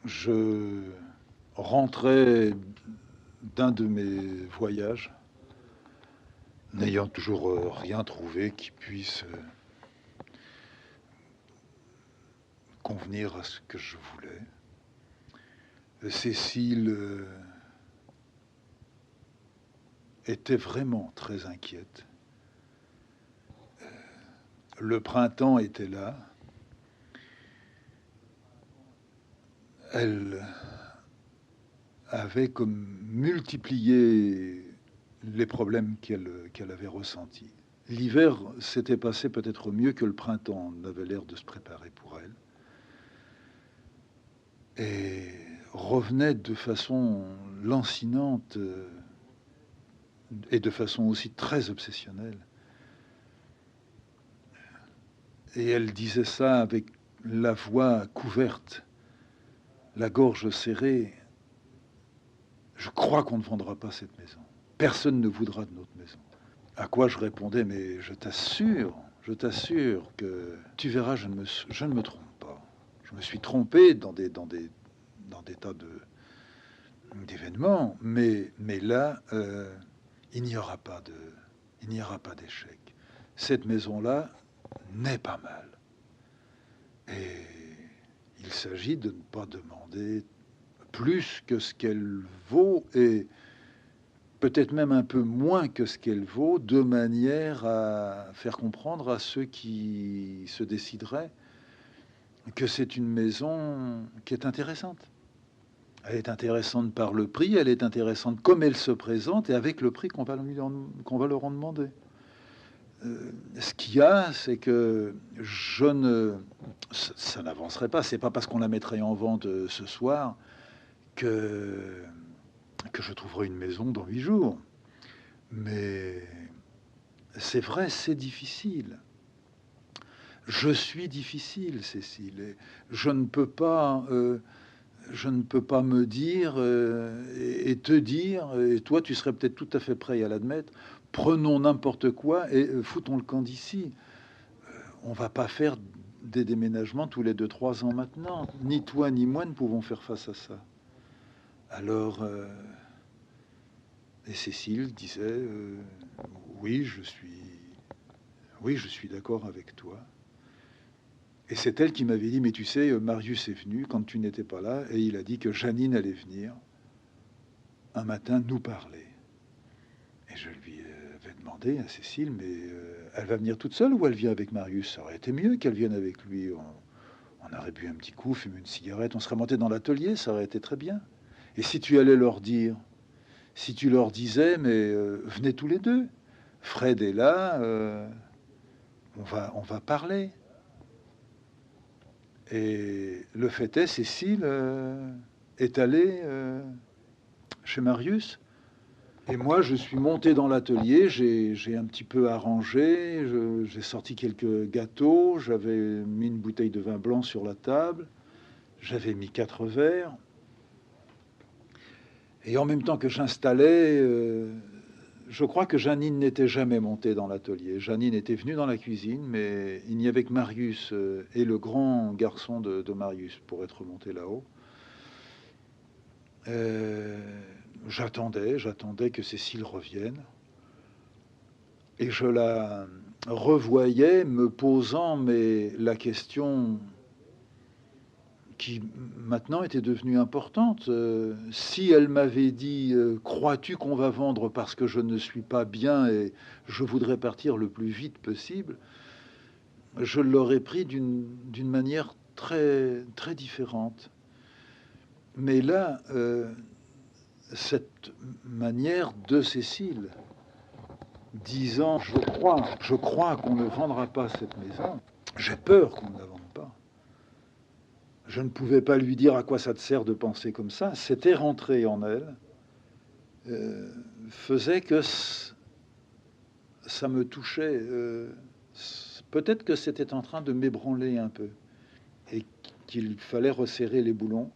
Je rentrais d'un de mes voyages, n'ayant toujours rien trouvé qui puisse convenir à ce que je voulais. Cécile était vraiment très inquiète. Le printemps était là. Elle avait comme multiplié les problèmes qu'elle avait ressentis. L'hiver s'était passé peut-être mieux que le printemps n'avait l'air de se préparer pour elle. Et revenait de façon lancinante et de façon aussi très obsessionnelle. Et elle disait ça avec la voix couverte, la gorge serrée. Je crois qu'on ne vendra pas cette maison. Personne ne voudra de notre maison. À quoi je répondais, mais je t'assure que tu verras, je ne me trompe pas. Je me suis trompé dans des tas d'événements, mais là, il n'y aura pas d'échec. Cette maison-là n'est pas mal. Et il s'agit de ne pas demander plus que ce qu'elle vaut et peut-être même un peu moins que ce qu'elle vaut, de manière à faire comprendre à ceux qui se décideraient que c'est une maison qui est intéressante. Elle est intéressante par le prix, elle est intéressante comme elle se présente et avec le prix qu'on va leur en demander. Ce qu'il y a, c'est que ça n'avancerait pas. C'est pas parce qu'on la mettrait en vente ce soir que, que je trouverai une maison dans 8 jours. Mais c'est vrai, c'est difficile. Je suis difficile, Cécile. Et je ne peux pas me dire et te dire, et toi tu serais peut-être tout à fait prêt à l'admettre, prenons n'importe quoi et foutons le camp d'ici. On va pas faire des déménagements tous les 2, 3 ans maintenant. Ni toi ni moi ne pouvons faire face à ça. Alors, et Cécile disait, oui, oui, je suis d'accord avec toi. Et c'est elle qui m'avait dit, mais tu sais, Marius est venu quand tu n'étais pas là, et il a dit que Janine allait venir un matin nous parler. Et je lui avais demandé à Cécile, mais elle va venir toute seule ou elle vient avec Marius? Ça aurait été mieux qu'elle vienne avec lui. On aurait bu un petit coup, fumé une cigarette, on serait monté dans l'atelier, ça aurait été très bien. Et si tu allais leur dire, si tu leur disais, mais venez tous les deux, Fred est là, on va parler. Et le fait est, Cécile est allée chez Marius. Et moi, je suis monté dans l'atelier, j'ai un petit peu arrangé, j'ai sorti quelques gâteaux, j'avais mis une bouteille de vin blanc sur la table, j'avais mis 4 verres. Et en même temps que j'installais, je crois que Janine n'était jamais montée dans l'atelier. Janine était venue dans la cuisine, mais il n'y avait que Marius et le grand garçon de Marius pour être monté là-haut. J'attendais que Cécile revienne. Et je la revoyais me posant la question qui maintenant était devenue importante. Si elle m'avait dit crois-tu qu'on va vendre parce que je ne suis pas bien et je voudrais partir le plus vite possible, je l'aurais pris d'une manière très différente. Mais là, cette manière de Cécile, disant je crois qu'on ne vendra pas cette maison, j'ai peur qu'on ne la vende pas. Je ne pouvais pas lui dire à quoi ça te sert de penser comme ça. C'était rentré en elle, faisait que ça me touchait. Peut-être que c'était en train de m'ébranler un peu et qu'il fallait resserrer les boulons.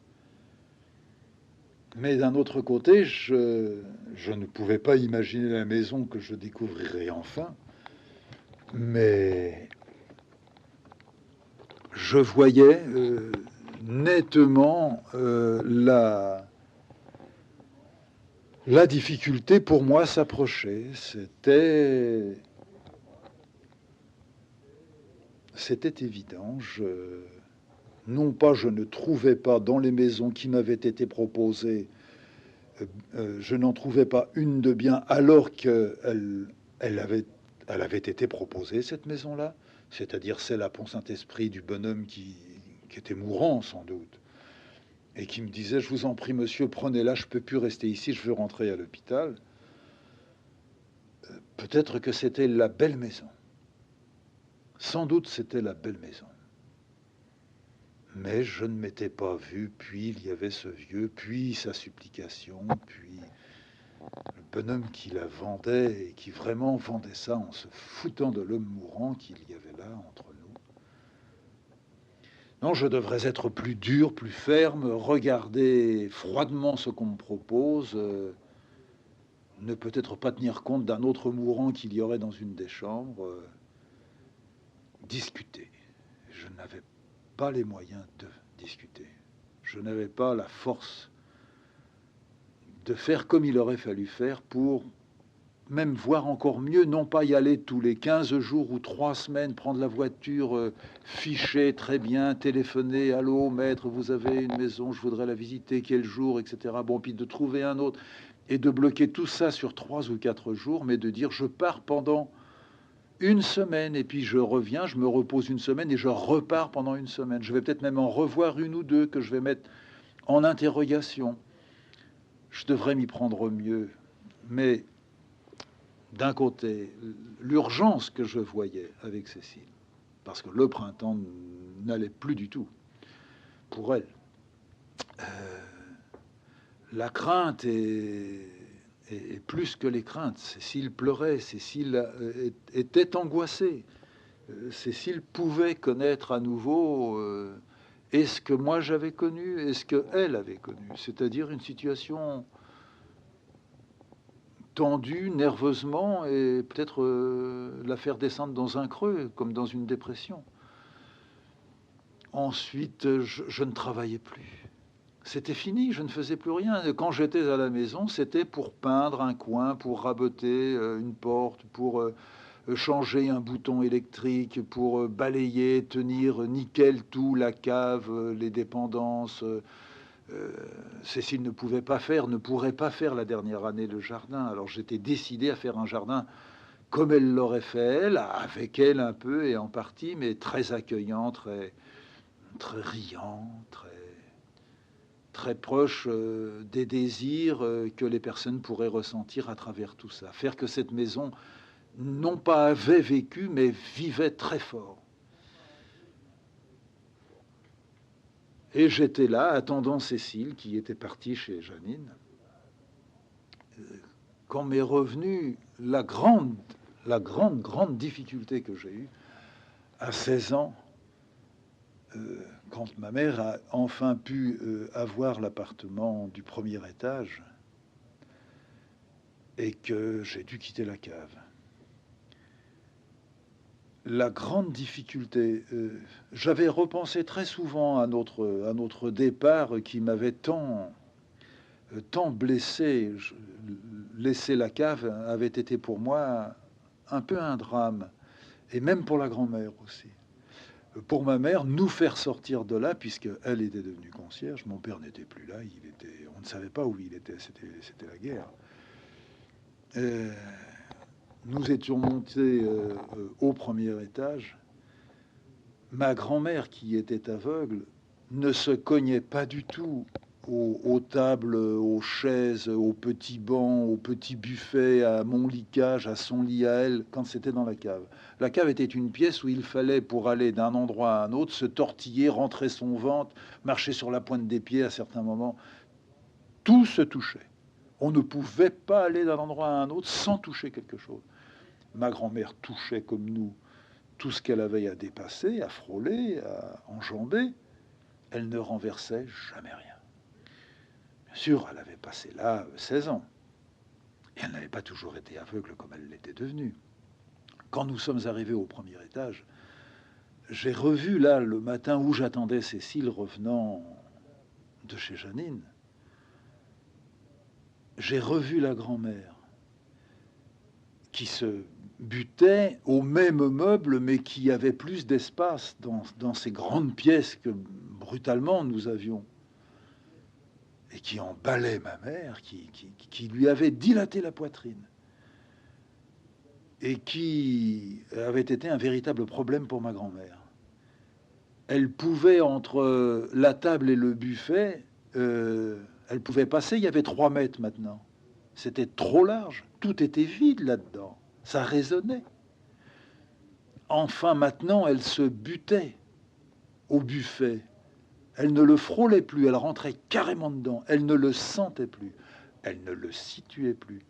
Mais d'un autre côté, je ne pouvais pas imaginer la maison que je découvrirais enfin. Mais je voyais nettement la difficulté pour moi s'approchait. C'était évident. Non pas je ne trouvais pas dans les maisons qui m'avaient été proposées, je n'en trouvais pas une de bien alors qu'elle elle avait été proposée, cette maison-là, c'est-à-dire celle à Pont-Saint-Esprit du bonhomme qui était mourant sans doute, et qui me disait, je vous en prie monsieur, prenez-la, je ne peux plus rester ici, je veux rentrer à l'hôpital. Peut-être que c'était la belle maison. Sans doute c'était la belle maison. Mais je ne m'étais pas vu, puis il y avait ce vieux, puis sa supplication, puis le bonhomme qui la vendait et qui vraiment vendait ça en se foutant de l'homme mourant qu'il y avait là entre nous. Non, je devrais être plus dur, plus ferme, regarder froidement ce qu'on me propose, ne peut-être pas tenir compte d'un autre mourant qu'il y aurait dans une des chambres, discuter. Je n'avais pas les moyens de discuter. Je n'avais pas la force de faire comme il aurait fallu faire pour même voir encore mieux, non pas y aller tous les 15 jours ou 3 semaines, prendre la voiture, ficher très bien, téléphoner, allô maître, vous avez une maison, je voudrais la visiter, quel jour, etc. Bon, puis de trouver un autre et de bloquer tout ça sur 3 ou 4 jours, mais de dire je pars pendant une semaine et puis je reviens, je me repose une semaine et je repars pendant une semaine. Je vais peut-être même en revoir une ou deux que je vais mettre en interrogation. Je devrais m'y prendre mieux, mais d'un côté, l'urgence que je voyais avec Cécile, parce que le printemps n'allait plus du tout pour elle. La crainte est plus que les craintes. Cécile pleurait, Cécile était angoissée. Cécile pouvait connaître à nouveau est-ce que moi j'avais connu, est-ce qu'elle avait connu, c'est-à-dire une situation tendue nerveusement et peut-être la faire descendre dans un creux, comme dans une dépression. Ensuite, je ne travaillais plus. C'était fini, je ne faisais plus rien. Quand j'étais à la maison, c'était pour peindre un coin, pour raboter une porte, pour changer un bouton électrique, pour balayer, tenir nickel tout, la cave, les dépendances. Cécile ne pouvait pas faire, ne pourrait pas faire la dernière année le jardin. Alors j'étais décidé à faire un jardin comme elle l'aurait fait elle, avec elle un peu et en partie, mais très accueillant, très, très riant, très proche des désirs que les personnes pourraient ressentir à travers tout ça. Faire que cette maison, non pas avait vécu, mais vivait très fort. Et j'étais là, attendant Cécile, qui était partie chez Janine. Quand m'est revenue la grande difficulté que j'ai eue à 16 ans, quand ma mère a enfin pu avoir l'appartement du premier étage et que j'ai dû quitter la cave. La grande difficulté, j'avais repensé très souvent à notre départ qui m'avait tant blessé. Laisser la cave avait été pour moi un peu un drame, et même pour la grand-mère aussi. Pour ma mère, nous faire sortir de là, puisque elle était devenue concierge, mon père n'était plus là, on ne savait pas où il était, c'était la guerre. Nous étions montés au premier étage. Ma grand-mère, qui était aveugle, ne se cognait pas du tout aux tables, aux chaises, aux petits bancs, aux petits buffets, à mon lit-cage, à son lit à elle, quand c'était dans la cave. La cave était une pièce où il fallait, pour aller d'un endroit à un autre, se tortiller, rentrer son ventre, marcher sur la pointe des pieds à certains moments. Tout se touchait. On ne pouvait pas aller d'un endroit à un autre sans toucher quelque chose. Ma grand-mère touchait comme nous tout ce qu'elle avait à dépasser, à frôler, à enjamber. Elle ne renversait jamais rien. Bien sûr, elle avait passé là 16 ans. Et elle n'avait pas toujours été aveugle comme elle l'était devenue. Quand nous sommes arrivés au premier étage, j'ai revu là le matin où j'attendais Cécile revenant de chez Janine, j'ai revu la grand-mère qui se butait au même meuble, mais qui avait plus d'espace dans ces grandes pièces que brutalement nous avions, et qui emballait ma mère, qui lui avait dilaté la poitrine, et qui avait été un véritable problème pour ma grand-mère. Elle pouvait, entre la table et le buffet, elle pouvait passer, il y avait 3 mètres maintenant. C'était trop large, tout était vide là-dedans, ça résonnait. Enfin, maintenant, elle se butait au buffet. Elle ne le frôlait plus, elle rentrait carrément dedans. Elle ne le sentait plus, elle ne le situait plus.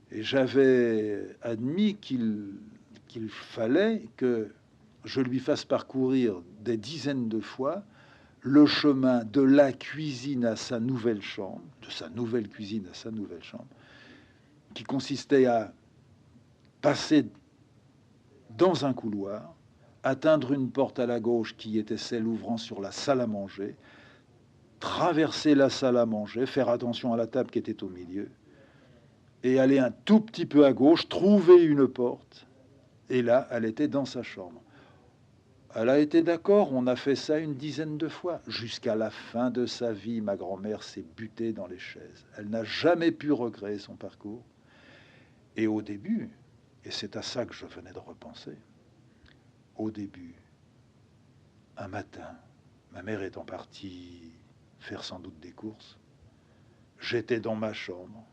Et j'avais admis qu'il fallait que je lui fasse parcourir des dizaines de fois le chemin de la cuisine à sa nouvelle chambre, de sa nouvelle cuisine à sa nouvelle chambre, qui consistait à passer dans un couloir, atteindre une porte à la gauche qui était celle ouvrant sur la salle à manger, traverser la salle à manger, faire attention à la table qui était au milieu, et aller un tout petit peu à gauche, trouver une porte, et là, elle était dans sa chambre. Elle a été d'accord, on a fait ça une dizaine de fois. Jusqu'à la fin de sa vie, ma grand-mère s'est butée dans les chaises. Elle n'a jamais pu regretter son parcours. Et au début, et c'est à ça que je venais de repenser, au début, un matin, ma mère étant partie faire sans doute des courses, j'étais dans ma chambre,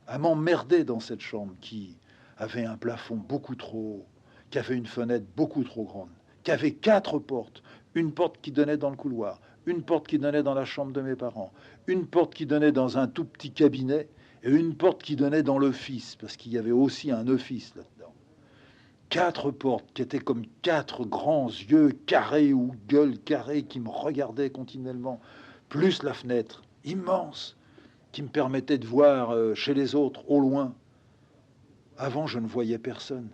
à m'emmerder dans cette chambre qui avait un plafond beaucoup trop haut, qui avait une fenêtre beaucoup trop grande, qui avait 4 portes, une porte qui donnait dans le couloir, une porte qui donnait dans la chambre de mes parents, une porte qui donnait dans un tout petit cabinet et une porte qui donnait dans l'office, parce qu'il y avait aussi un office là-dedans. 4 portes qui étaient comme 4 grands yeux carrés ou gueules carrées qui me regardaient continuellement, plus la fenêtre immense qui me permettait de voir chez les autres au loin. Avant, je ne voyais personne.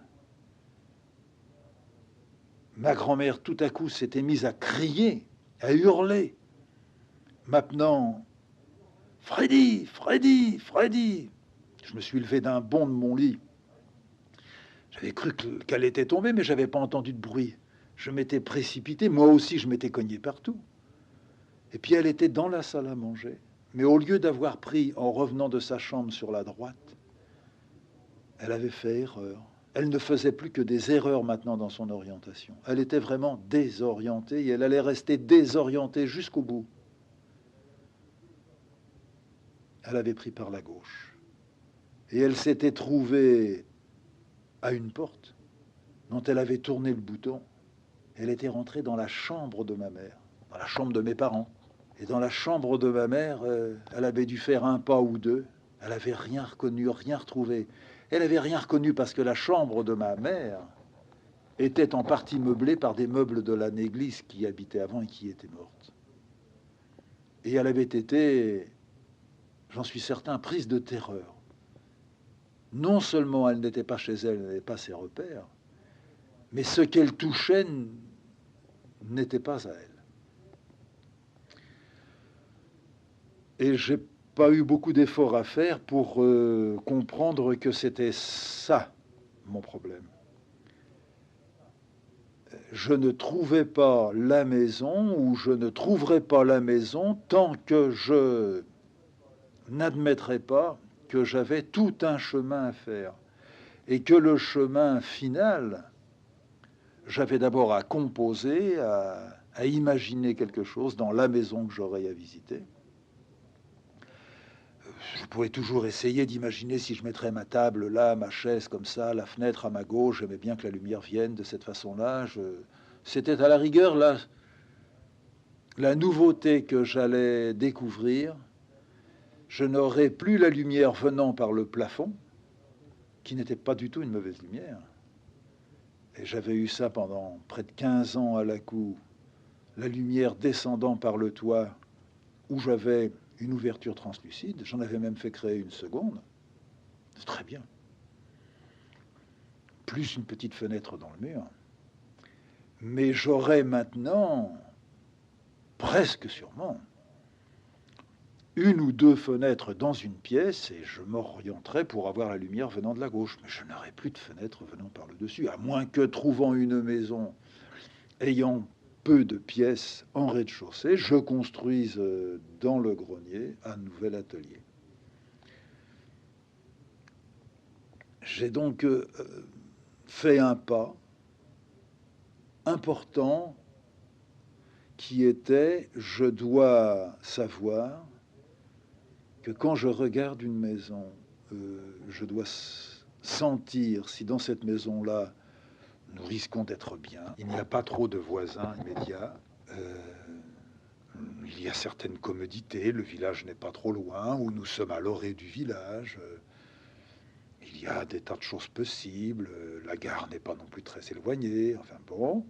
Ma grand-mère, tout à coup, s'était mise à crier, à hurler. Maintenant, Freddy, Freddy, Freddy. Je me suis levé d'un bond de mon lit. J'avais cru qu'elle était tombée, mais je n'avais pas entendu de bruit. Je m'étais précipité, moi aussi je m'étais cogné partout. Et puis elle était dans la salle à manger. Mais au lieu d'avoir pris, en revenant de sa chambre sur la droite, elle avait fait erreur. Elle ne faisait plus que des erreurs maintenant dans son orientation. Elle était vraiment désorientée et elle allait rester désorientée jusqu'au bout. Elle avait pris par la gauche. Et elle s'était trouvée à une porte dont elle avait tourné le bouton. Elle était rentrée dans la chambre de ma mère, dans la chambre de mes parents. Et dans la chambre de ma mère, elle avait dû faire un pas ou deux. Elle n'avait rien reconnu, rien retrouvé. Elle n'avait rien reconnu parce que la chambre de ma mère était en partie meublée par des meubles de la néglise qui y habitait avant et qui étaient mortes. Et elle avait été, j'en suis certain, prise de terreur. Non seulement elle n'était pas chez elle, elle n'avait pas ses repères, mais ce qu'elle touchait n'était pas à elle. Et j'ai pas eu beaucoup d'efforts à faire pour comprendre que c'était ça mon problème. Je ne trouvais pas la maison, ou je ne trouverai pas la maison tant que je n'admettrai pas que j'avais tout un chemin à faire et que le chemin final, j'avais d'abord à composer, à imaginer quelque chose dans la maison que j'aurais à visiter. Je pourrais toujours essayer d'imaginer si je mettrais ma table là, ma chaise comme ça, la fenêtre à ma gauche. J'aimais bien que la lumière vienne de cette façon-là. C'était à la rigueur la nouveauté que j'allais découvrir. Je n'aurais plus la lumière venant par le plafond, qui n'était pas du tout une mauvaise lumière. Et j'avais eu ça pendant près de 15 ans à la cour. La lumière descendant par le toit, où j'avais une ouverture translucide. J'en avais même fait créer une seconde. C'est très bien. Plus une petite fenêtre dans le mur. Mais j'aurais maintenant, presque sûrement, une ou deux fenêtres dans une pièce et je m'orienterai pour avoir la lumière venant de la gauche. Mais je n'aurai plus de fenêtres venant par le dessus, à moins que, trouvant une maison ayant peu de pièces en rez-de-chaussée, je construise dans le grenier un nouvel atelier. J'ai donc fait un pas important qui était, je dois savoir que quand je regarde une maison, je dois sentir si dans cette maison-là, nous risquons d'être bien. Il n'y a pas trop de voisins immédiats. Il y a certaines commodités. Le village n'est pas trop loin, ou nous sommes à l'orée du village. Il y a des tas de choses possibles. La gare n'est pas non plus très éloignée. Enfin bon.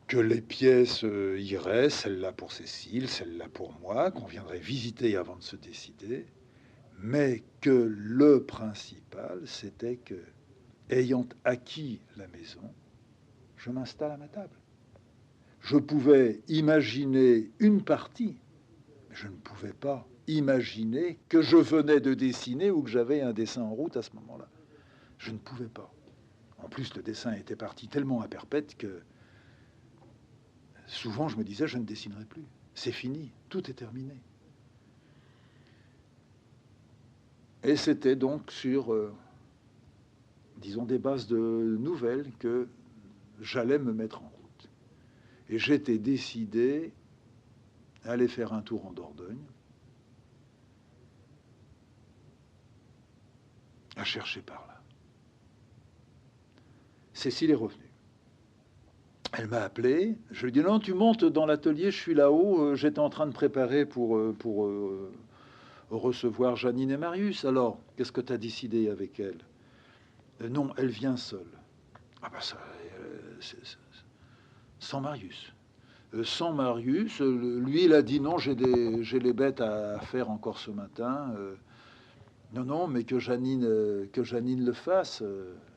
Que les pièces iraient, celle-là pour Cécile, celle-là pour moi, qu'on viendrait visiter avant de se décider, mais que le principal, c'était que, ayant acquis la maison, je m'installe à ma table. Je pouvais imaginer une partie, mais je ne pouvais pas imaginer que je venais de dessiner ou que j'avais un dessin en route à ce moment-là. Je ne pouvais pas. En plus, le dessin était parti tellement à perpète que souvent, je me disais, je ne dessinerai plus. C'est fini, tout est terminé. Et c'était donc sur, disons, des bases de nouvelles que j'allais me mettre en route. Et j'étais décidé à aller faire un tour en Dordogne, à chercher par là. Cécile est revenue. Elle m'a appelé. Je lui ai dit, non, tu montes dans l'atelier, je suis là-haut. J'étais en train de préparer pour recevoir Janine et Marius. Alors, qu'est-ce que tu as décidé avec elle? Non, elle vient seule. Ah bah ça, sans Marius. Sans Marius, lui, il a dit non, j'ai les bêtes à faire encore ce matin. Non, non, mais que Janine le fasse.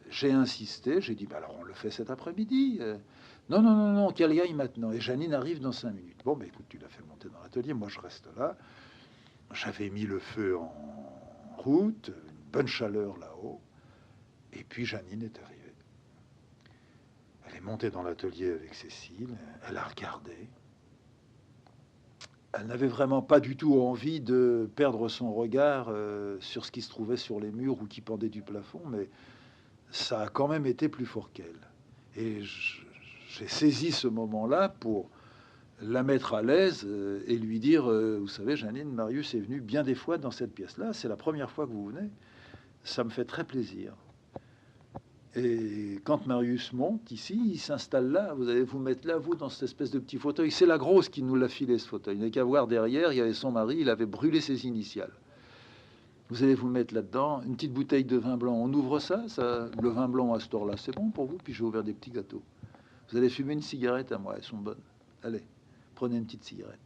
J'ai insisté, j'ai dit, bah alors on le fait cet après-midi. Non, non, non, non, qu'elle y aille maintenant. Et Janine arrive dans 5 minutes. Bon, bah écoute, tu l'as fait monter dans l'atelier, moi je reste là. J'avais mis le feu en route, une bonne chaleur là-haut. Et puis Janine est arrivée. Elle est montée dans l'atelier avec Cécile, elle a regardé. Elle n'avait vraiment pas du tout envie de perdre son regard sur ce qui se trouvait sur les murs ou qui pendait du plafond, mais ça a quand même été plus fort qu'elle. Et j'ai saisi ce moment-là pour la mettre à l'aise et lui dire, vous savez, Janine, Marius est venu bien des fois dans cette pièce-là, c'est la première fois que vous venez, ça me fait très plaisir. Et quand Marius monte ici, il s'installe là. Vous allez vous mettre là, vous, dans cette espèce de petit fauteuil. C'est la grosse qui nous l'a filé, ce fauteuil. Il n'y a qu'à voir derrière, il y avait son mari, il avait brûlé ses initiales. Vous allez vous mettre là-dedans, une petite bouteille de vin blanc. On ouvre ça, le vin blanc à ce temps-là, c'est bon pour vous. Puis j'ai ouvert des petits gâteaux. Vous allez fumer une cigarette à moi, elles sont bonnes. Allez, prenez une petite cigarette.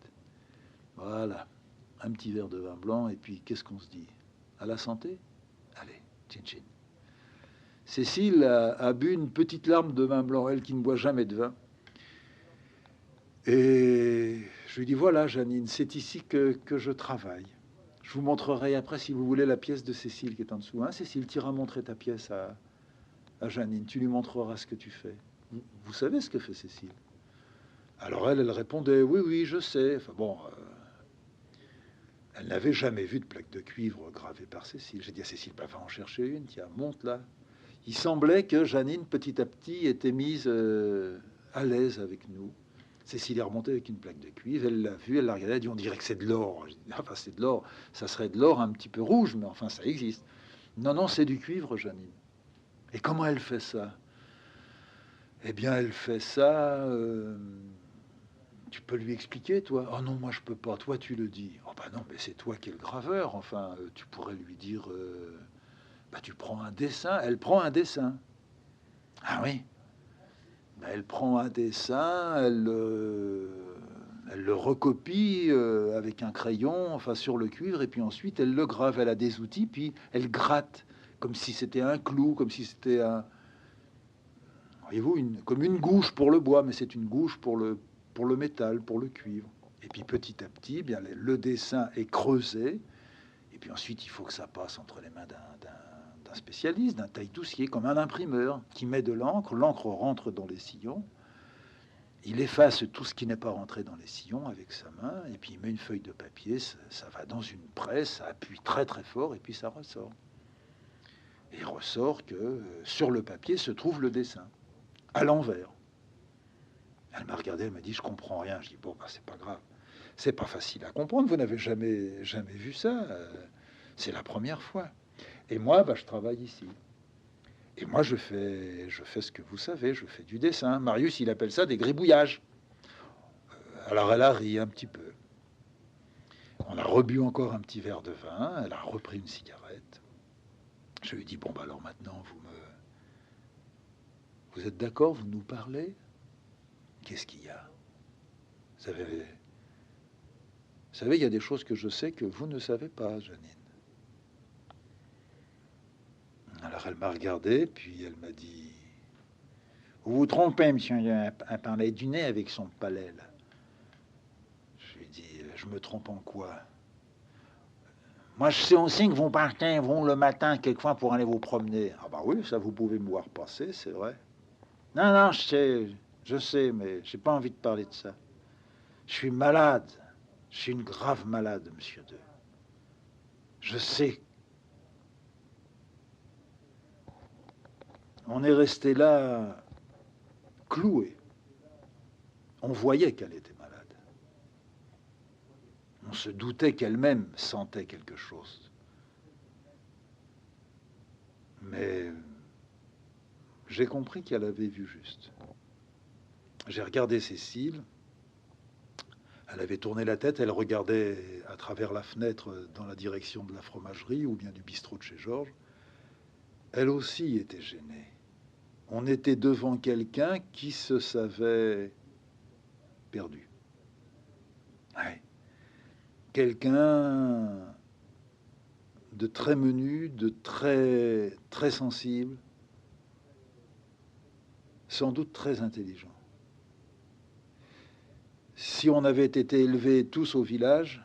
Voilà, un petit verre de vin blanc. Et puis, qu'est-ce qu'on se dit? À la santé? Allez, tchin tchin. Cécile a bu une petite larme de vin blanc, elle qui ne boit jamais de vin. Et je lui dis, voilà, Janine, c'est ici que je travaille. Je vous montrerai après, si vous voulez, la pièce de Cécile qui est en dessous. Hein, Cécile, tu iras montrer ta pièce à Janine. Tu lui montreras ce que tu fais. Vous savez ce que fait Cécile? Alors elle répondait, oui, oui, je sais. Enfin bon, elle n'avait jamais vu de plaque de cuivre gravée par Cécile. J'ai dit à Cécile, bah, va en chercher une, tiens, monte là. Il semblait que Janine, petit à petit, était mise à l'aise avec nous. Cécile est remontée avec une plaque de cuivre, elle l'a vue, elle l'a regardée, elle a dit, on dirait que c'est de l'or. Enfin, c'est de l'or, ça serait de l'or un petit peu rouge, mais enfin, ça existe. Non, non, c'est du cuivre, Janine. Et comment elle fait ça? Eh bien, elle fait ça... tu peux lui expliquer, toi? Oh non, moi, je peux pas. Toi, tu le dis. Oh bah non, mais c'est toi qui es le graveur. Enfin, tu pourrais lui dire... bah, tu prends un dessin. Elle prend un dessin. Ah oui. Ben, elle prend un dessin, elle le recopie avec un crayon, enfin sur le cuivre, et puis ensuite elle le grave. Elle a des outils, puis elle gratte comme si c'était un clou, comme si c'était un. voyez-vous, comme une gouge pour le bois, mais c'est une gouge pour le métal, pour le cuivre. Et puis petit à petit, eh bien, le dessin est creusé. Et puis ensuite, il faut que ça passe entre les mains d'un spécialiste, d'un taille-toussier, comme un imprimeur, qui met de l'encre. L'encre rentre dans les sillons. Il efface tout ce qui n'est pas rentré dans les sillons avec sa main. Et puis il met une feuille de papier. Ça va dans une presse, ça appuie très très fort, et puis ça ressort. Et il ressort que sur le papier se trouve le dessin, à l'envers. Elle m'a regardé, elle m'a dit, je comprends rien. Je dis, bon, bah, c'est pas grave. C'est pas facile à comprendre, vous n'avez jamais vu ça. C'est la première fois. Et moi, bah, je travaille ici. Et moi, je fais ce que vous savez, je fais du dessin. Marius, il appelle ça des gribouillages. Alors elle a ri un petit peu. On a rebu encore un petit verre de vin, elle a repris une cigarette. Je lui ai dit, bon, bah alors maintenant, vous êtes d'accord, vous nous parlez? Qu'est-ce qu'il y a? Vous savez, il y a des choses que je sais que vous ne savez pas, Janine. Alors elle m'a regardé, puis elle m'a dit, vous vous trompez, monsieur, elle parlait du nez avec son palais, là. Je lui ai dit, je me trompe en quoi? Moi, je sais aussi que vous partez, vont le matin, quelquefois, pour aller vous promener. Ah bah oui, ça, vous pouvez me voir passer, c'est vrai. Non, non, je sais, mais j'ai pas envie de parler de ça. Je suis malade. Je suis une grave malade, monsieur De. Je sais. On est resté là, cloué. On voyait qu'elle était malade. On se doutait qu'elle-même sentait quelque chose. Mais j'ai compris qu'elle avait vu juste. J'ai regardé Cécile. Elle avait tourné la tête, elle regardait à travers la fenêtre dans la direction de la fromagerie ou bien du bistrot de chez Georges. Elle aussi était gênée. On était devant quelqu'un qui se savait perdu. Ouais. Quelqu'un de très menu, de très, très sensible, sans doute très intelligent. Si on avait été élevés tous au village,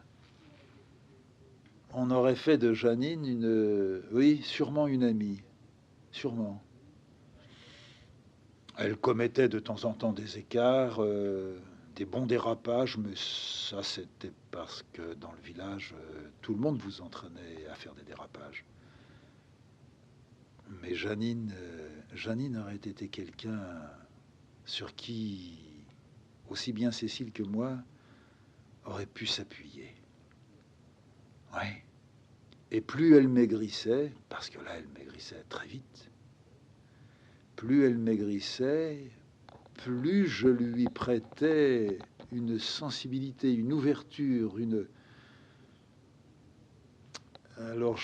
on aurait fait de Janine oui, sûrement une amie, sûrement. Elle commettait de temps en temps des écarts, des bons dérapages, mais ça c'était parce que dans le village, tout le monde vous entraînait à faire des dérapages. Mais Janine aurait été quelqu'un sur qui, aussi bien Cécile que moi, aurait pu s'appuyer. Ouais. Et plus elle maigrissait, parce que là elle maigrissait très vite, plus elle maigrissait, plus je lui prêtais une sensibilité, une ouverture, Alors,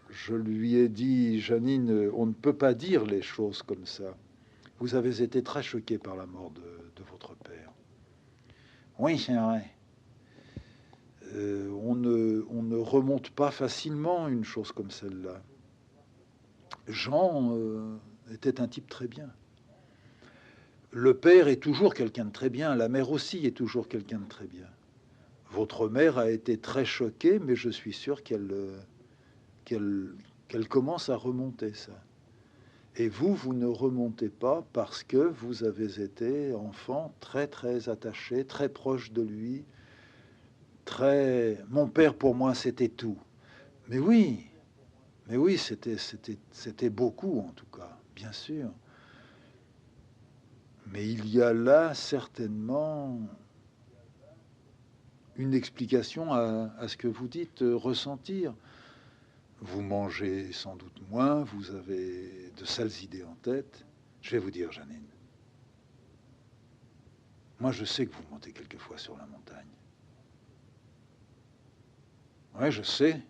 je lui ai dit, Janine, on ne peut pas dire les choses comme ça. Vous avez été très choquée par la mort de votre père. Oui, c'est vrai. On ne remonte pas facilement une chose comme celle-là. Jean était un type très bien. Le père est toujours quelqu'un de très bien, la mère aussi est toujours quelqu'un de très bien. Votre mère a été très choquée, mais je suis sûr qu'elle commence à remonter ça. Et vous ne remontez pas parce que vous avez été enfant très très attaché, très proche de lui, très. Mon père pour moi c'était tout. Mais oui, c'était beaucoup en tout cas, bien sûr. Mais il y a là certainement une explication à ce que vous dites, ressentir. Vous mangez sans doute moins, vous avez de sales idées en tête. Je vais vous dire, Janine, moi je sais que vous montez quelquefois sur la montagne. Ouais, je sais.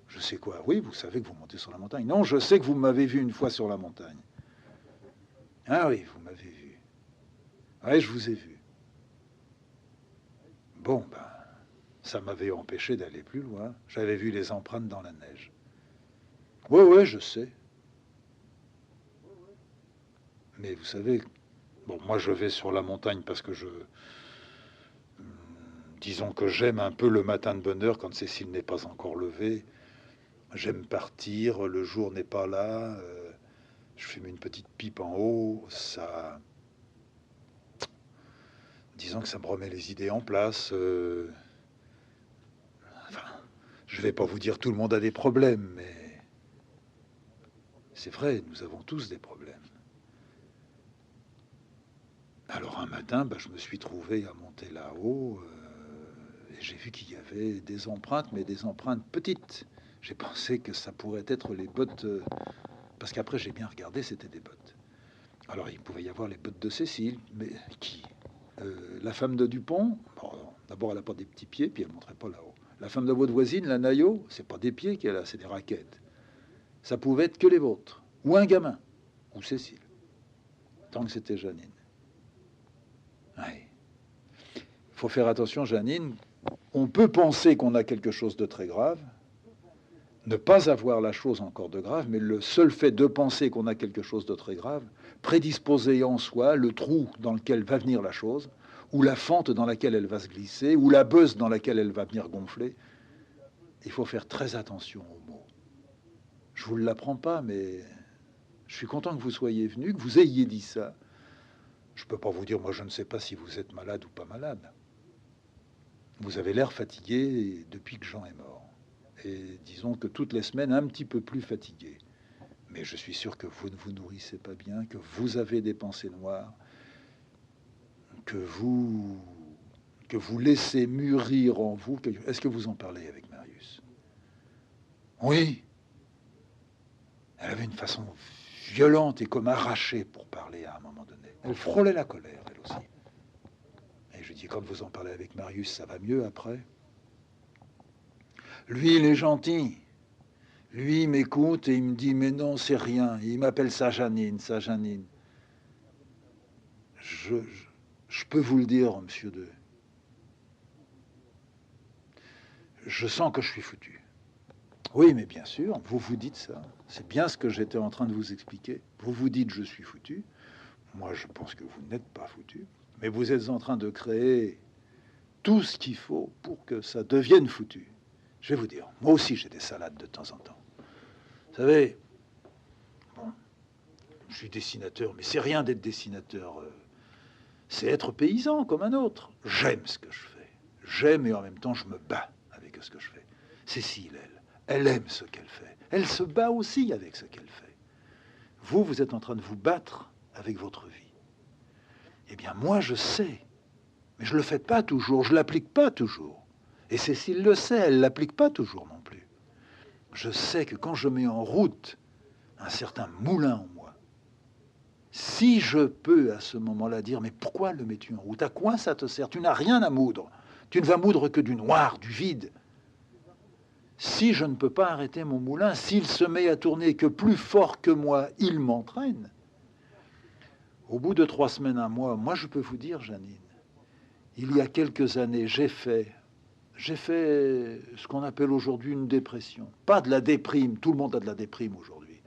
Je sais quoi? Oui, vous savez que vous montez sur la montagne. Non, je sais que vous m'avez vu une fois sur la montagne. Ah oui, vous m'avez vu. Ouais, je vous ai vu. Bon, ben, ça m'avait empêché d'aller plus loin. J'avais vu les empreintes dans la neige. Oui, oui, je sais. Mais vous savez, bon, moi je vais sur la montagne parce que disons que j'aime un peu le matin de bonne heure quand Cécile n'est pas encore levée. J'aime partir, le jour n'est pas là. Je fume une petite pipe en haut. Ça, disons que ça me remet les idées en place. Enfin, je vais pas vous dire tout le monde a des problèmes, mais c'est vrai, nous avons tous des problèmes. Alors un matin, je me suis trouvé à monter là-haut et j'ai vu qu'il y avait des empreintes, mais des empreintes petites. J'ai pensé que ça pourrait être les bottes, parce qu'après j'ai bien regardé, c'était des bottes. Alors il pouvait y avoir les bottes de Cécile, mais qui la femme de Dupont, bon, d'abord elle n'a pas des petits pieds, puis elle ne montrait pas là-haut. La femme de votre voisine, la Naillot, c'est pas des pieds qu'elle a, c'est des raquettes. Ça pouvait être que les vôtres, ou un gamin, ou Cécile, tant que c'était Janine. Ouais. Il faut faire attention, Janine. On peut penser qu'on a quelque chose de très grave, ne pas avoir la chose encore de grave, mais le seul fait de penser qu'on a quelque chose de très grave, prédisposer en soi le trou dans lequel va venir la chose, ou la fente dans laquelle elle va se glisser, ou la bosse dans laquelle elle va venir gonfler. Il faut faire très attention aux mots. Je vous l'apprends pas, mais je suis content que vous soyez venu, que vous ayez dit ça. Je peux pas vous dire, moi je ne sais pas si vous êtes malade ou pas malade. Vous avez l'air fatigué depuis que Jean est mort. Et disons que toutes les semaines, un petit peu plus fatigué. Mais je suis sûr que vous ne vous nourrissez pas bien, que vous avez des pensées noires, que vous laissez mûrir en vous. Est-ce que vous en parlez avec Marius? Oui. Elle avait une façon violente et comme arrachée pour parler à un moment donné. Elle frôlait la colère, elle aussi. Et je dis, quand vous en parlez avec Marius, ça va mieux après? Lui, il est gentil. Lui, il m'écoute et il me dit, mais non, c'est rien. Il m'appelle ça Janine, ça Janine. Je peux vous le dire, monsieur De. Je sens que je suis foutu. Oui, mais bien sûr, vous vous dites ça. C'est bien ce que j'étais en train de vous expliquer. Vous vous dites, je suis foutu. Moi, je pense que vous n'êtes pas foutu. Mais vous êtes en train de créer tout ce qu'il faut pour que ça devienne foutu. Je vais vous dire, moi aussi, j'ai des salades de temps en temps. Vous savez, bon, je suis dessinateur, mais c'est rien d'être dessinateur. C'est être paysan comme un autre. J'aime ce que je fais. J'aime et en même temps, je me bats avec ce que je fais. Cécile, elle aime ce qu'elle fait. Elle se bat aussi avec ce qu'elle fait. Vous, vous êtes en train de vous battre avec votre vie. Eh bien, moi, je sais. Mais je ne le fais pas toujours, je ne l'applique pas toujours. Et Cécile le sait, elle ne l'applique pas toujours non plus. Je sais que quand je mets en route un certain moulin en moi, si je peux à ce moment-là dire, mais pourquoi le mets-tu en route? À quoi ça te sert? Tu n'as rien à moudre. Tu ne vas moudre que du noir, du vide. Si je ne peux pas arrêter mon moulin, s'il se met à tourner que plus fort que moi, il m'entraîne. Au bout de 3 semaines, un mois, moi je peux vous dire, Janine, il y a quelques années, j'ai fait ce qu'on appelle aujourd'hui une dépression. Pas de la déprime, tout le monde a de la déprime aujourd'hui.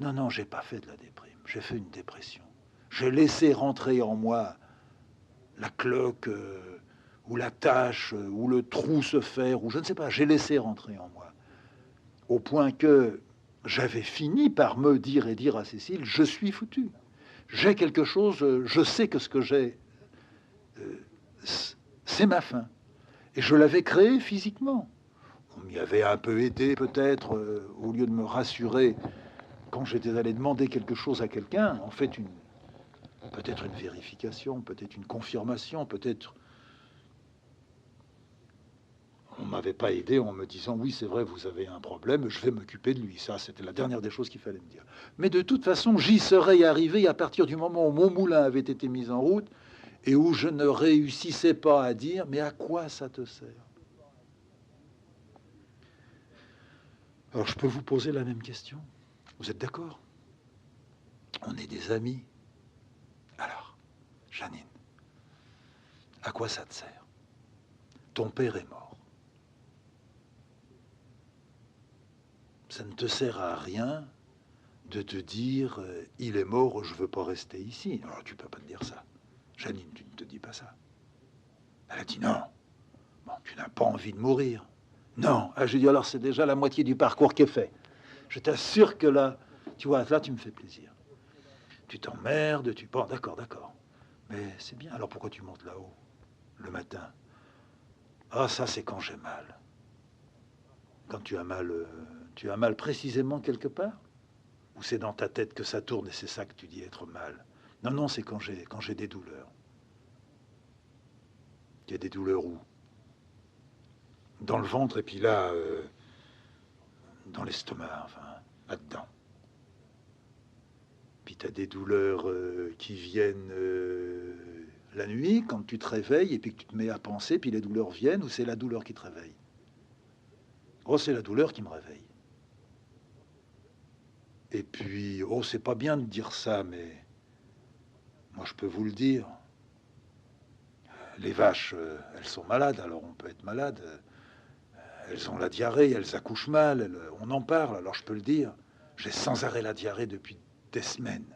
Non, non, j'ai pas fait de la déprime, j'ai fait une dépression. J'ai laissé rentrer en moi la cloque, ou la tâche, ou le trou se faire, ou je ne sais pas, j'ai laissé rentrer en moi. Au point que j'avais fini par me dire et dire à Cécile, je suis foutu. J'ai quelque chose, je sais que ce que j'ai, c'est ma fin. Et je l'avais créé physiquement. On m'y avait un peu aidé peut-être, au lieu de me rassurer quand j'étais allé demander quelque chose à quelqu'un, en fait peut-être une vérification, peut-être une confirmation, peut-être on m'avait pas aidé en me disant oui c'est vrai vous avez un problème, je vais m'occuper de lui. Ça c'était la dernière des choses qu'il fallait me dire. Mais de toute façon j'y serais arrivé à partir du moment où mon moulin avait été mis en route et où je ne réussissais pas à dire mais à quoi ça te sert? Alors je peux vous poser la même question. Vous êtes d'accord? On est des amis. Alors, Janine, à quoi ça te sert? Ton père est mort. Ça ne te sert à rien de te dire il est mort, je veux pas rester ici. Alors tu peux pas te dire ça. Janine, tu ne te dis pas ça. Elle a dit non. Bon, tu n'as pas envie de mourir. Non. Ah, je dis alors c'est déjà la moitié du parcours qui est fait. Je t'assure que là, tu vois, là tu me fais plaisir. Tu t'emmerdes, tu penses, d'accord, d'accord. Mais c'est bien. Alors pourquoi tu montes là-haut le matin? Ah, ça c'est quand j'ai mal. Quand tu as mal précisément quelque part? Ou c'est dans ta tête que ça tourne et c'est ça que tu dis être mal? Non, non, c'est quand j'ai des douleurs. Il y a des douleurs où? Dans le ventre et puis là, dans l'estomac, enfin, là-dedans. Puis tu as des douleurs qui viennent la nuit, quand tu te réveilles et puis que tu te mets à penser, puis les douleurs viennent, ou c'est la douleur qui te réveille? Oh, c'est la douleur qui me réveille. Et puis, oh, c'est pas bien de dire ça, mais moi je peux vous le dire. Les vaches, elles sont malades, alors on peut être malade. Elles ont la diarrhée, elles accouchent mal, on en parle, alors je peux le dire. J'ai sans arrêt la diarrhée depuis des semaines.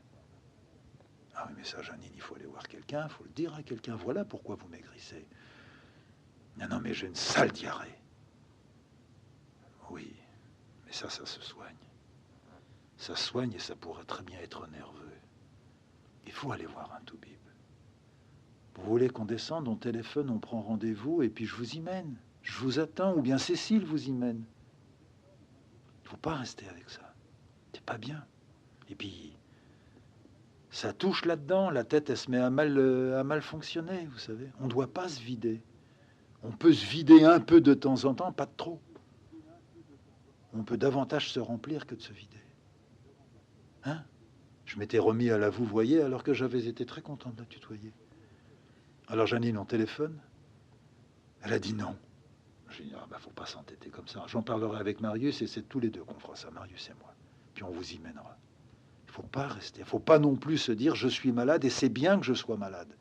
Ah oui, mais ça, Janine, il faut aller voir quelqu'un, il faut le dire à quelqu'un. Voilà pourquoi vous maigrissez. Non, non, mais j'ai une sale diarrhée. Oui, mais ça se soigne. Ça se soigne et ça pourrait très bien être nerveux. Il faut aller voir un toubib. Vous voulez qu'on descende, on téléphone, on prend rendez-vous et puis je vous y mène. Je vous attends, ou bien Cécile vous y mène. Il ne faut pas rester avec ça. C'est pas bien. Et puis, ça touche là-dedans. La tête, elle se met à mal fonctionner, vous savez. On ne doit pas se vider. On peut se vider un peu de temps en temps, pas de trop. On peut davantage se remplir que de se vider. Hein? Je m'étais remis à la vous voyez alors que j'avais été très content de la tutoyer. Alors Janine, on téléphone? Elle a dit non. J'ai dit, ah bah faut pas s'entêter comme ça. J'en parlerai avec Marius et c'est tous les deux qu'on fera ça, Marius et moi. Puis on vous y mènera. Il faut pas rester. Il faut pas non plus se dire je suis malade et c'est bien que je sois malade.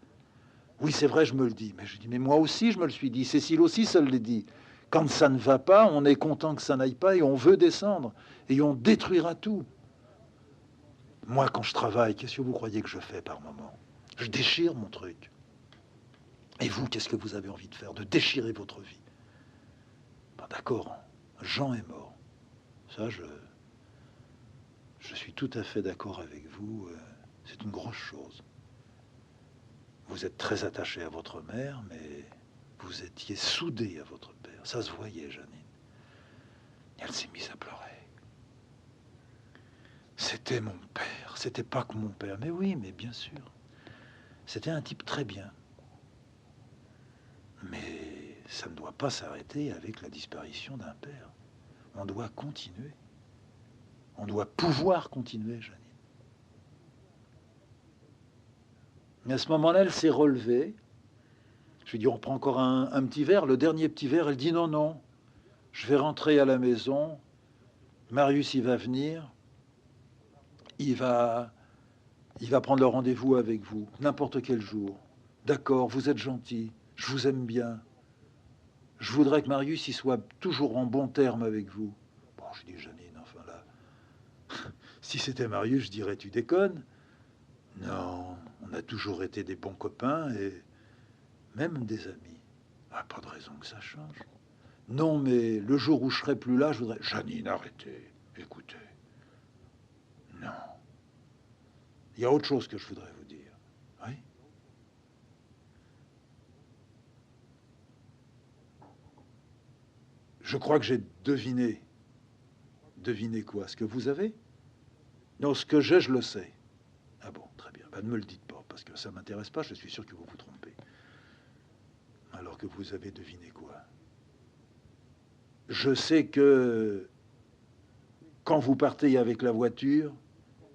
Oui, c'est vrai, je me le dis. Mais je dis, mais moi aussi, je me le suis dit. Cécile aussi, ça le dit. Quand ça ne va pas, on est content que ça n'aille pas et on veut descendre. Et on détruira tout. Moi, quand je travaille, qu'est-ce que vous croyez que je fais par moment? Je déchire mon truc. Et vous, qu'est-ce que vous avez envie de faire? De déchirer votre vie. Ben, d'accord, Jean est mort. Ça, je suis tout à fait d'accord avec vous. C'est une grosse chose. Vous êtes très attaché à votre mère, mais vous étiez soudé à votre père. Ça se voyait, Janine. Et elle s'est mise à pleurer. C'était mon père. C'était pas que mon père. Mais oui, mais bien sûr. C'était un type très bien. Mais ça ne doit pas s'arrêter avec la disparition d'un père. On doit continuer. On doit pouvoir continuer, Janine. Et à ce moment-là, elle s'est relevée. Je lui ai dit, on prend encore un petit verre. Le dernier petit verre, elle dit, non, non, je vais rentrer à la maison. Marius, il va venir. Il va prendre le rendez-vous avec vous, n'importe quel jour. D'accord, vous êtes gentil. Je vous aime bien. Je voudrais que Marius, il soit toujours en bon terme avec vous. Bon, je dis, Janine, enfin là, si c'était Marius, je dirais, tu déconnes. Non, on a toujours été des bons copains et même des amis. Ah, pas de raison que ça change. Non, mais le jour où je serai plus là, je voudrais... Janine, arrêtez, écoutez. Non. Il y a autre chose que je voudrais vous dire. Oui? Je crois que j'ai deviné. Deviné quoi? Ce que vous avez? Non, ce que j'ai, je le sais. Ah bon, très bien. Ben, ne me le dites pas, parce que ça ne m'intéresse pas, je suis sûr que vous vous trompez. Alors que vous avez deviné quoi? Je sais que quand vous partez avec la voiture,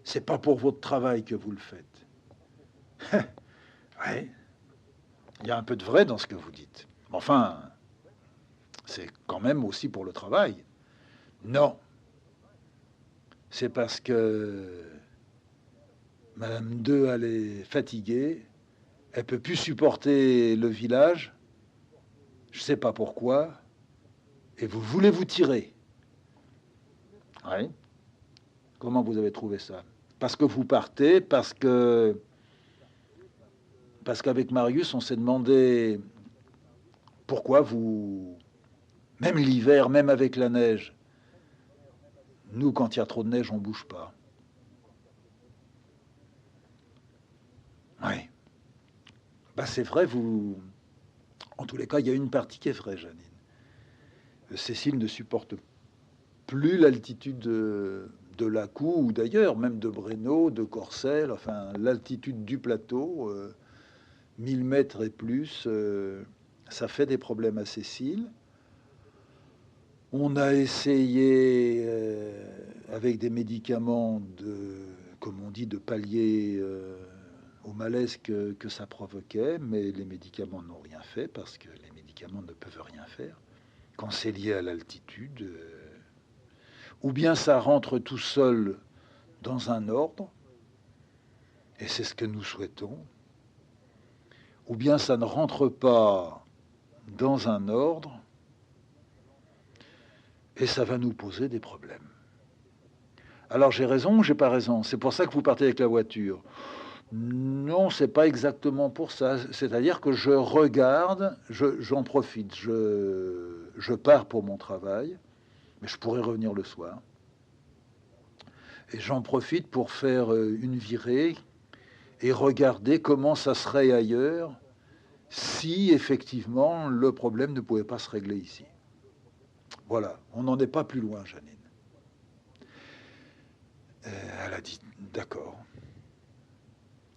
c'est pas pour votre travail que vous le faites. Ouais, il y a un peu de vrai dans ce que vous dites. Mais enfin, c'est quand même aussi pour le travail. Non, c'est parce que Madame II, elle est fatiguée, elle peut plus supporter le village, je sais pas pourquoi, et vous voulez vous tirer. Ouais. Comment vous avez trouvé ça? Parce que vous partez, parce qu'avec Marius, on s'est demandé pourquoi vous, même l'hiver, même avec la neige, nous, quand il y a trop de neige, on bouge pas. Oui. Bah, c'est vrai, vous. En tous les cas, il y a une partie qui est vraie, Janine. Cécile ne supporte plus l'altitude de Lacou, ou d'ailleurs, même de Breno, de Corcelles, enfin, l'altitude du plateau, 1000 mètres et plus, ça fait des problèmes à Cécile. On a essayé, avec des médicaments, comme on dit, de pallier au malaise que ça provoquait, mais les médicaments n'ont rien fait parce que les médicaments ne peuvent rien faire. Quand c'est lié à l'altitude, ou bien ça rentre tout seul dans un ordre, et c'est ce que nous souhaitons, ou bien ça ne rentre pas dans un ordre, et ça va nous poser des problèmes. Alors j'ai raison ou j'ai pas raison? C'est pour ça que vous partez avec la voiture? Non, c'est pas exactement pour ça. C'est-à-dire que je regarde, j'en profite, je pars pour mon travail, mais je pourrais revenir le soir. Et j'en profite pour faire une virée et regarder comment ça serait ailleurs si effectivement le problème ne pouvait pas se régler ici. Voilà, on n'en est pas plus loin, Janine. Elle a dit d'accord.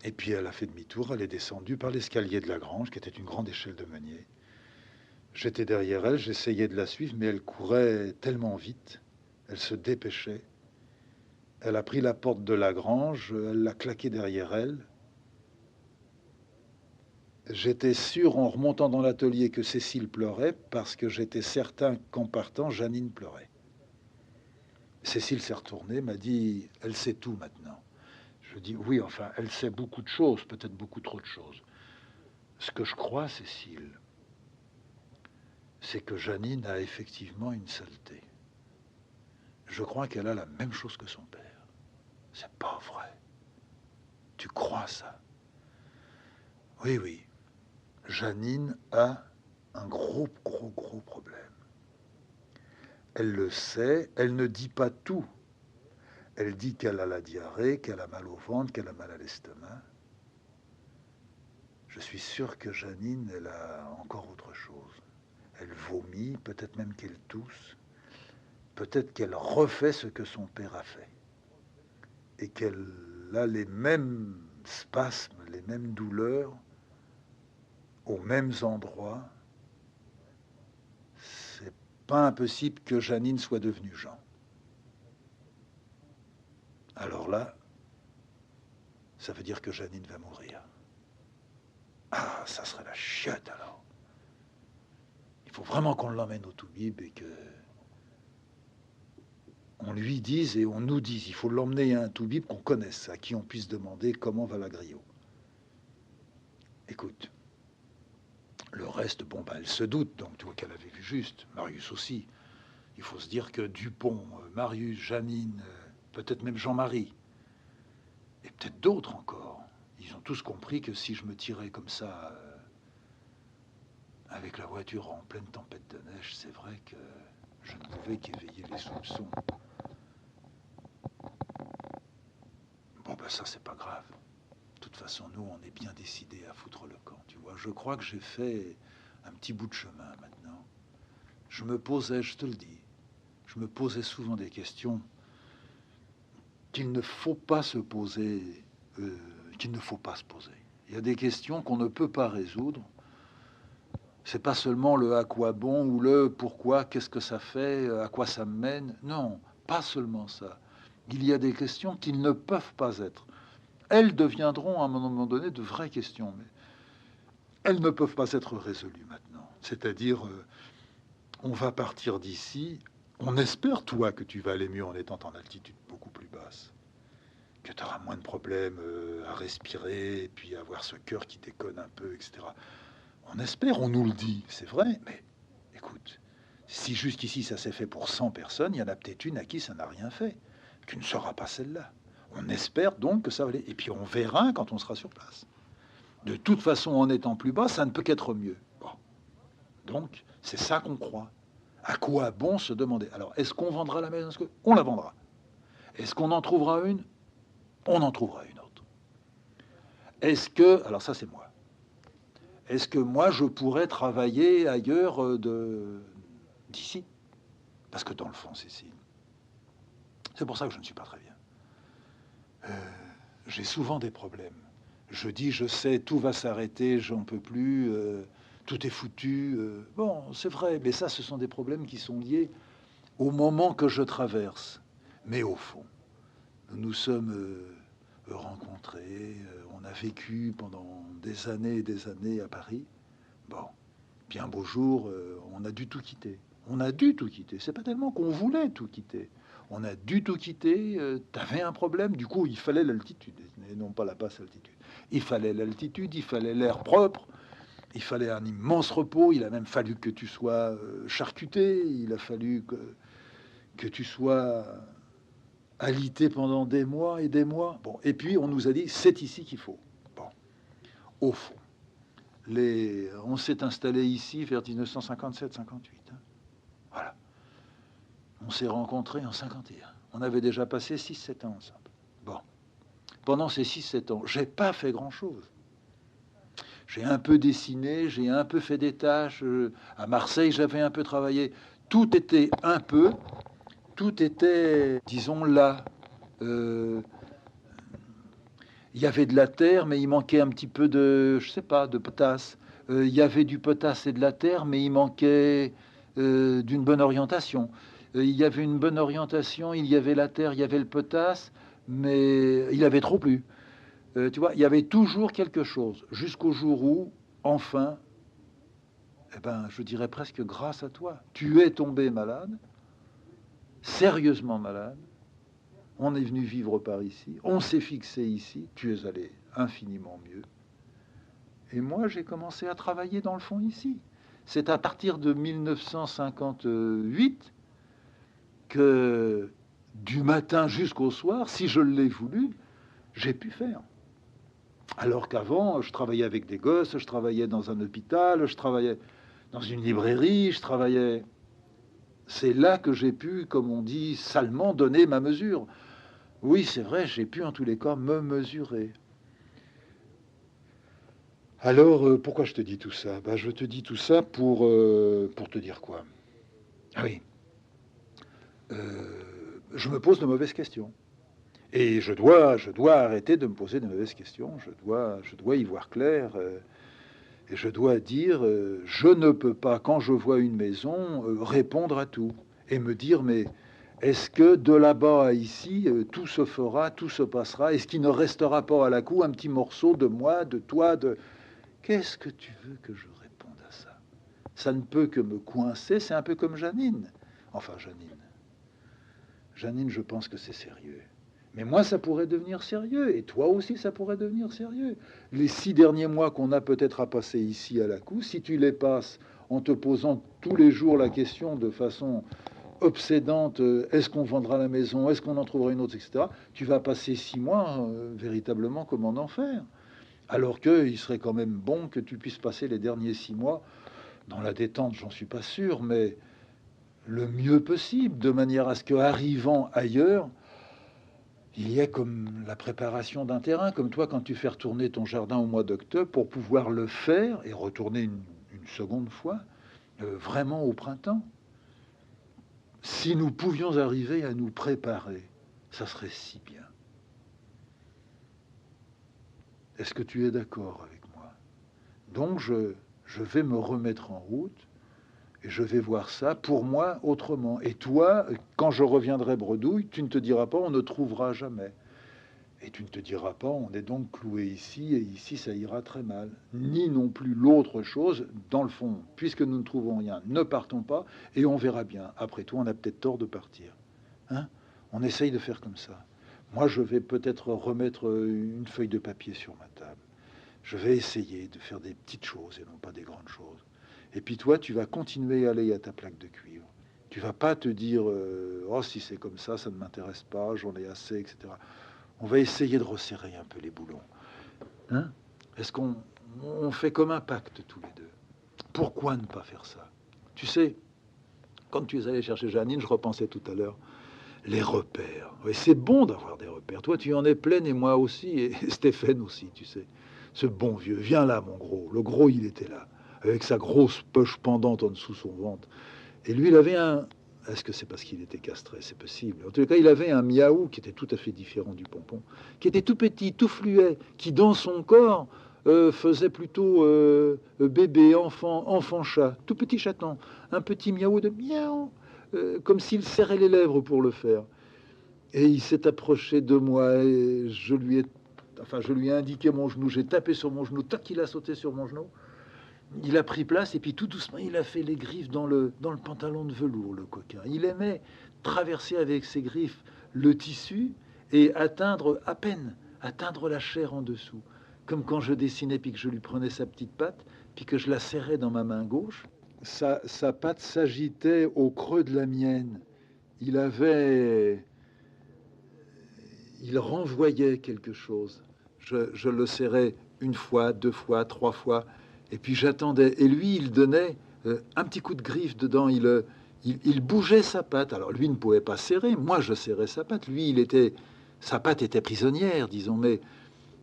Et puis elle a fait demi-tour, elle est descendue par l'escalier de la grange, qui était une grande échelle de meunier. J'étais derrière elle, j'essayais de la suivre, mais elle courait tellement vite, elle se dépêchait. Elle a pris la porte de la grange, elle l'a claquée derrière elle. J'étais sûr en remontant dans l'atelier que Cécile pleurait, parce que j'étais certain qu'en partant, Janine pleurait. Cécile s'est retournée, m'a dit, elle sait tout maintenant. Je dis, oui, enfin, elle sait beaucoup de choses, peut-être beaucoup trop de choses. Ce que je crois, Cécile, c'est que Janine a effectivement une saleté. Je crois qu'elle a la même chose que son père. C'est pas vrai. Tu crois ça? Oui, oui. Janine a un gros problème. Elle le sait, elle ne dit pas tout. Elle dit qu'elle a la diarrhée, qu'elle a mal au ventre, qu'elle a mal à l'estomac. Je suis sûr que Janine, elle a encore autre chose. Elle vomit, peut-être même qu'elle tousse, peut-être qu'elle refait ce que son père a fait. Et qu'elle a les mêmes spasmes, les mêmes douleurs, aux mêmes endroits. C'est pas impossible que Janine soit devenue Jean. Alors là, ça veut dire que Janine va mourir. Ah, ça serait la chiotte alors. Il faut vraiment qu'on l'emmène au Toubib et que on lui dise et on nous dise. Il faut l'emmener à un Toubib qu'on connaisse, à qui on puisse demander comment va la griot. Écoute, le reste, bon, ben, elle se doute, donc tu vois qu'elle avait vu juste. Marius aussi. Il faut se dire que Dupont, Marius, Janine, peut-être même Jean-Marie, et peut-être d'autres encore, ils ont tous compris que si je me tirais comme ça, avec la voiture en pleine tempête de neige, c'est vrai que je ne pouvais qu'éveiller les soupçons. Bon, ben ça, c'est pas grave. De toute façon, nous, on est bien décidés à foutre le camp, tu vois. Je crois que j'ai fait un petit bout de chemin maintenant. Je me posais, je te le dis, je me posais souvent des questions qu'il ne faut pas se poser, qu'il ne faut pas se poser. Il y a des questions qu'on ne peut pas résoudre. C'est pas seulement le à quoi bon ou le pourquoi, qu'est-ce que ça fait, à quoi ça me mène. Non, pas seulement ça. Il y a des questions qui ne peuvent pas être. Elles deviendront à un moment donné de vraies questions, mais elles ne peuvent pas être résolues maintenant. C'est-à-dire, on va partir d'ici. On espère, toi, que tu vas aller mieux en étant en altitude beaucoup plus basse, que tu auras moins de problèmes à respirer, et puis avoir ce cœur qui déconne un peu, etc. On espère, on nous le dit, c'est vrai, mais écoute, si jusqu'ici ça s'est fait pour 100 personnes, il y en a peut-être une à qui ça n'a rien fait. qui ne sera pas celle-là. On espère donc que ça va aller. Et puis on verra quand on sera sur place. De toute façon, en étant plus bas, ça ne peut qu'être mieux. Bon. Donc, c'est ça qu'on croit. À quoi bon se demander? Alors, est-ce qu'on vendra la maison? On la vendra. Est-ce qu'on en trouvera une? On en trouvera une autre. Est-ce que, alors ça c'est moi, est-ce que moi je pourrais travailler ailleurs d'ici? Parce que dans le fond c'est ici. C'est pour ça que je ne suis pas très bien. J'ai souvent des problèmes. Je dis, je sais, tout va s'arrêter, j'en peux plus, tout est foutu. Bon, c'est vrai, mais ça, ce sont des problèmes qui sont liés au moment que je traverse. Mais au fond, nous nous sommes rencontrés, on a vécu pendant des années et des années à Paris. Bon, puis un beau jour, on a dû tout quitter. On a dû tout quitter. C'est pas tellement qu'on voulait tout quitter. On a dû tout quitter. T'avais un problème. Du coup, il fallait l'altitude, et non pas la basse altitude. Il fallait l'altitude, il fallait l'air propre, il fallait un immense repos. Il a même fallu que tu sois charcuté. Il a fallu que tu sois alité pendant des mois et des mois. Bon, et puis on nous a dit c'est ici qu'il faut. Bon, au fond, on s'est installé ici vers 1957-58. Hein. Voilà. On s'est rencontrés en 51. On avait déjà passé 6-7 ans ensemble. Bon. Pendant ces 6-7 ans, j'ai pas fait grand-chose. J'ai un peu dessiné, j'ai un peu fait des tâches. À Marseille, j'avais un peu travaillé. Tout était un peu, tout était, disons, là. Il y avait de la terre, mais il manquait un petit peu de, je sais pas, de potasse. Il y avait du potasse et de la terre, mais il manquait d'une bonne orientation. Il y avait une bonne orientation, il y avait la terre, il y avait le potasse, mais il avait trop plu. Tu vois, il y avait toujours quelque chose, jusqu'au jour où, enfin, eh ben, je dirais presque grâce à toi, tu es tombé malade, sérieusement malade. On est venu vivre par ici, on s'est fixé ici, tu es allé infiniment mieux. Et moi, j'ai commencé à travailler dans le fond ici. C'est à partir de 1958 que du matin jusqu'au soir, si je l'ai voulu, j'ai pu faire. Alors qu'avant, je travaillais avec des gosses, je travaillais dans un hôpital, je travaillais dans une librairie, je travaillais... C'est là que j'ai pu, comme on dit, salement donner ma mesure. Oui, c'est vrai, j'ai pu en tous les cas me mesurer. Alors, pourquoi je te dis tout ça? Ben, je te dis tout ça pour te dire quoi? Ah oui, je me pose de mauvaises questions. Et je dois arrêter de me poser de mauvaises questions. Je dois y voir clair. Et je dois dire, je ne peux pas, quand je vois une maison, répondre à tout. Et me dire, mais est-ce que de là-bas à ici, tout se fera, tout se passera? Est-ce qu'il ne restera pas à la coup un petit morceau de moi, de toi, de... Qu'est-ce que tu veux que je réponde à ça? Ça ne peut que me coincer, c'est un peu comme Janine. Enfin, Janine. Janine, je pense que c'est sérieux. Mais moi, ça pourrait devenir sérieux. Et toi aussi, ça pourrait devenir sérieux. Les 6 derniers mois qu'on a peut-être à passer ici à la cour, si tu les passes en te posant tous les jours la question de façon obsédante, est-ce qu'on vendra la maison, est-ce qu'on en trouvera une autre, etc., tu vas passer 6 mois véritablement comme en enfer. Alors qu'il serait quand même bon que tu puisses passer les derniers 6 mois dans la détente, j'en suis pas sûr, mais le mieux possible, de manière à ce qu'arrivant ailleurs, il y ait comme la préparation d'un terrain, comme toi quand tu fais retourner ton jardin au mois d'octobre pour pouvoir le faire et retourner une seconde fois, vraiment au printemps. Si nous pouvions arriver à nous préparer, ça serait si bien. Est-ce que tu es d'accord avec moi? Donc je vais me remettre en route et je vais voir ça pour moi autrement. Et toi, quand je reviendrai bredouille, tu ne te diras pas on ne trouvera jamais. Et tu ne te diras pas on est donc cloué ici et ici ça ira très mal. Ni non plus l'autre chose, dans le fond, puisque nous ne trouvons rien, ne partons pas et on verra bien. Après tout, on a peut-être tort de partir. Hein? On essaye de faire comme ça. Moi, je vais peut-être remettre une feuille de papier sur ma table. Je vais essayer de faire des petites choses et non pas des grandes choses. Et puis toi, tu vas continuer à aller à ta plaque de cuivre. Tu vas pas te dire oh, si c'est comme ça ne m'intéresse pas, j'en ai assez, etc. On va essayer de resserrer un peu les boulons. Hein? Est-ce qu'on fait comme un pacte tous les deux? Pourquoi ne pas faire ça? Tu sais, quand tu es allé chercher Janine, je repensais tout à l'heure, les repères. Oui, c'est bon d'avoir des repères. Toi, tu en es pleine et moi aussi, et Stéphane aussi, tu sais. Ce bon vieux, viens là, mon gros. Le gros, il était là, avec sa grosse poche pendante en dessous son ventre. Et lui, il avait un... Est-ce que c'est parce qu'il était castré? C'est possible. En tout cas, il avait un miaou qui était tout à fait différent du pompon, qui était tout petit, tout fluet, qui dans son corps faisait plutôt bébé, enfant chat, tout petit chaton, un petit miaou de miaou, comme s'il serrait les lèvres pour le faire. Et il s'est approché de moi et je lui ai indiqué mon genou, j'ai tapé sur mon genou, tac, il a sauté sur mon genou. Il a pris place et puis tout doucement, il a fait les griffes dans le pantalon de velours, le coquin. Il aimait traverser avec ses griffes le tissu et atteindre à peine, atteindre la chair en dessous. Comme quand je dessinais puis que je lui prenais sa petite patte, puis que je la serrais dans ma main gauche. Sa patte s'agitait au creux de la mienne. Il avait... Il renvoyait quelque chose. Je le serrais une fois, deux fois, trois fois. Et puis j'attendais. Et lui, il donnait un petit coup de griffe dedans. Il bougeait sa patte. Alors lui ne pouvait pas serrer. Moi, je serrais sa patte. Lui, sa patte était prisonnière, disons. Mais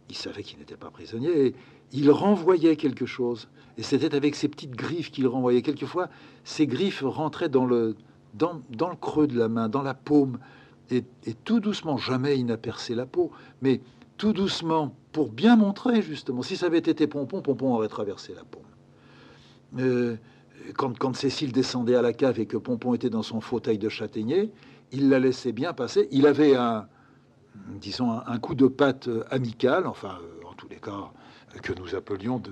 il savait qu'il n'était pas prisonnier. Et il renvoyait quelque chose. Et c'était avec ces petites griffes qu'il renvoyait. Quelquefois, ces griffes rentraient dans le creux de la main, dans la paume. Et tout doucement, jamais il n'a percé la peau, mais tout doucement, pour bien montrer justement, si ça avait été Pompon, Pompon aurait traversé la paume. Quand Cécile descendait à la cave et que Pompon était dans son fauteuil de châtaignier, il la laissait bien passer. Il avait disons, un coup de patte amical, enfin, en tous les cas, que nous appelions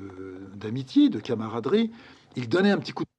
d'amitié, de camaraderie. Il donnait un petit coup de